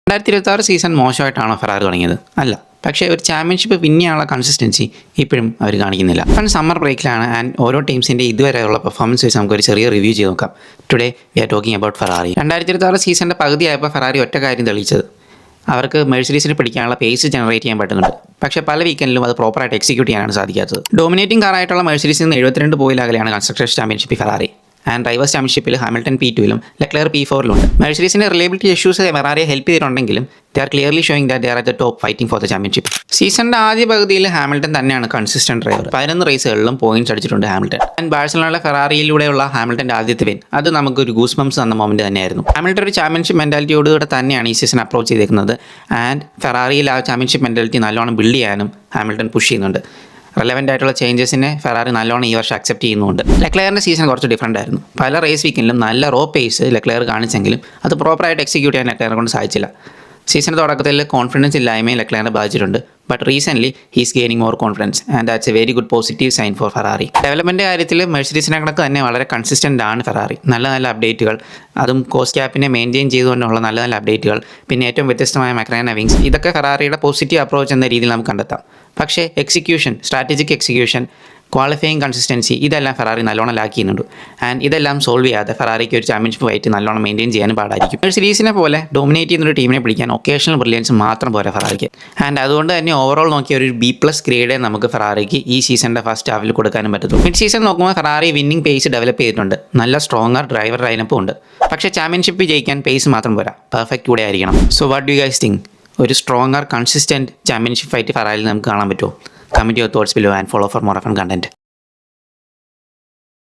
2026 season മോശമായിട്ടാണോ Ferrari തുടങ്ങിയത്? അല്ല. പക്ഷേ ഒരു ചാമ്പ്യൻഷിപ്പ് വിൻ ചെയ്യാനുള്ള കൺസിസ്റ്റൻസി ഇപ്പോഴും അവർ കാണിക്കുന്നില്ല. കാരണം സമ്മർ ബ്രേക്കിലാണ് ആൻഡ് ഓരോ ടീംസിൻ്റെ ഇതുവരെയുള്ള പെർഫോമൻസ് വെച്ച് നമുക്കൊരു ചെറിയ റിവ്യൂ ചെയ്ത് നോക്കാം. Today we are talking about Ferrari. 2026 സീസണിൻ്റെ പകുതിയായപ്പോൾ ഫെറാറി ഒറ്റ കാര്യം തെളിയിച്ചത് അവർക്ക് മെഴ്സിഡീസിന് പിടിക്കാനുള്ള പേസ് ജനറേറ്റ് ചെയ്യാൻ പറ്റുന്നുണ്ട്. പക്ഷേ പല വീക്കെൻഡിലും അത് പ്രോപ്പറായിട്ട് എക്സിക്യൂട്ട് ചെയ്യാനാണ് സാധിക്കാത്തത്. ഡോമിനേറ്റിംഗ് കാറായിട്ടുള്ള മെഴ്സിഡീസിൽ നിന്ന് 72 പോയിന്റ് അകലെയാണ് കൺസ്ട്രക്ടേഴ്സ് ചാമ്പ്യൻഷിപ്പിൽ ഫെറാറി. ആൻഡ് ഡ്രൈവേഴ്സ് ചാമ്പ്യൻഷിപ്പിൽ ഹാമിൽട്ടൺ P2-ലും ലെക്ലെയർ P4-ലുണ്ട്. മെഴ്സിഡീസിൻ്റെ റിലയബിലിറ്റി ഇഷ്യൂസ് ഫെറാറിയെ ഹെൽപ്പ് ചെയ്തിട്ടുണ്ടെങ്കിലും they are clearly showing that they are at the top fighting for the championship. സീസണിൻ്റെ ആദ്യ പകുതിയിൽ ഹാമിൽട്ടൺ തന്നെയാണ് കൺസിസ്റ്റന്റ് ഡ്രൈവർ. 11 റേസുകളിലും പോയിന്റ്സ് അടിച്ചിട്ടുണ്ട് ഹാമിൽട്ടൺ. ആൻഡ് ബാഴ്സലോണയിലെ ഫെറാറിയിലൂടെയുള്ള ഹാമിൽട്ടൻ്റെ ആദ്യത്തെ വിൻ അത് നമുക്കൊരു ഗൂസ് ബംസ് തന്ന മൊമെന്റ് തന്നെയായിരുന്നു. ഹാമിൽട്ടൺ ഒരു ചാമ്പ്യൻഷിപ്പ് മെന്റാലിറ്റിയോടുകൂടെ തന്നെയാണ് ഈ സീസൺ അപ്രോച്ച് ചെയ്തേക്കുന്നത്. ആൻഡ് ഫെറാറിയിൽ ആ ചാമ്പ്യൻഷിപ്പ് മെന്റാലിറ്റി നല്ലോണം ബിൽഡ് ചെയ്യാനും ഹാമിൽട്ടൺ പുഷ് ചെയ്യുന്നുണ്ട്. റെലവൻ്റ് ആയിട്ടുള്ള ചേഞ്ചസിനെ ഫെറാറി നല്ലോണം ഈ വർഷം അക്സെപ്റ്റ് ചെയ്യുന്നുണ്ട്. ലെക്ലെയറിൻ്റെ സീസൺ കുറച്ച് ഡിഫറൻ്റ് ആയിരുന്നു. പല റേസ് വീക്കിലും നല്ല റോ പേസ് ലെക്ലെയർ കാണിച്ചെങ്കിലും അത് പ്രോപ്പറായിട്ട് എക്സിക്യൂട്ട് ചെയ്യാൻ ലെക്ലെയറിനെ കൊണ്ട് സാധിച്ചില്ല. സീസണിൻ്റെ തുടക്കത്തിൽ കോൺഫിഡൻസ് ഇല്ലായ്മയും ലെക്ലെയറിനെ ബാധിച്ചിട്ടുണ്ട്. But recently he's gaining more confidence and that's a very good positive sign for Ferrari. Development കാര്യത്തിൽ മെഴ്സിഡീസിനെ കണക്ക് തന്നെ വളരെ കൺസിസ്റ്റൻ്റ് ആണ് ഫെറാറി. നല്ല അപ്ഡേറ്റുകൾ, അതും കോസ്റ്റ് ക്യാപ്പിനെ മെയിൻറ്റെയിൻ ചെയ്തുകൊണ്ടുള്ള നല്ല അപ്ഡേറ്റുകൾ, പിന്നെ ഏറ്റവും വ്യത്യസ്തമായ മക്രാൻ വിങ്സ്, ഇതൊക്കെ ഫെറാറിയുടെ പോസിറ്റീവ് അപ്രോച്ച് എന്ന രീതിയിൽ നമുക്ക് കണ്ടെത്താം. പക്ഷേ execution, strategic execution, qualifying consistency ഇതെല്ലാം ഫെറാറി നല്ലോണം ലാക്ക് ചെയ്യുന്നുണ്ട്. ആൻഡ് ഇതെല്ലാം സോൾവ് ചെയ്യാതെ ഫെറാറിക്ക് ഒരു ചാമ്പ്യൻഷിപ്പ് ഫൈറ്റ് നല്ലോണം മെയിൻറ്റെയിൻ ചെയ്യാനും പാടായിരിക്കും. മെഴ്സിഡീസിനെ പോലെ ഡോമിനേറ്റ് ചെയ്യുന്നൊരു ടീമിനെ പിടിക്കാൻ ഒക്കേഷണൽ ബ്രില്യൻസ് മാത്രം പോരാ ഫെറാറിക്ക്. ആൻഡ് അതുകൊണ്ട് തന്നെ ഓവറോൾ നോക്കിയ ഒരു B+ ഗ്രേഡേ നമുക്ക് ഫെറാറിക്ക് ഈ സീസണിൻ്റെ ഫസ്റ്റ് ഹാഫിൽ കൊടുക്കാനും പറ്റുള്ളൂ. മിഡ് സീസൺ നോക്കുമ്പോൾ ഫെറാറി വിന്നിംഗ് പേസ് ഡെവലപ്പ് ചെയ്തിട്ടുണ്ട്. നല്ല സ്ട്രോങ്ങർ ഡ്രൈവർ ലൈനപ്പും ഉണ്ട്. പക്ഷേ ചാമ്പ്യൻഷിപ്പ് ജയിക്കാൻ പേസ് മാത്രം പോരാ, പെർഫെക്റ്റ് കൂടെ ആയിരിക്കണം. So what do you guys think? ഒരു സ്ട്രോങ്ങർ കൺസിസ്റ്റൻറ്റ് ചാമ്പ്യൻഷിപ്പ് ഫൈറ്റ് ഫെറാറിയിൽ നമുക്ക് കാണാൻ പറ്റുമോ? Comment your thoughts below and follow for more fun content.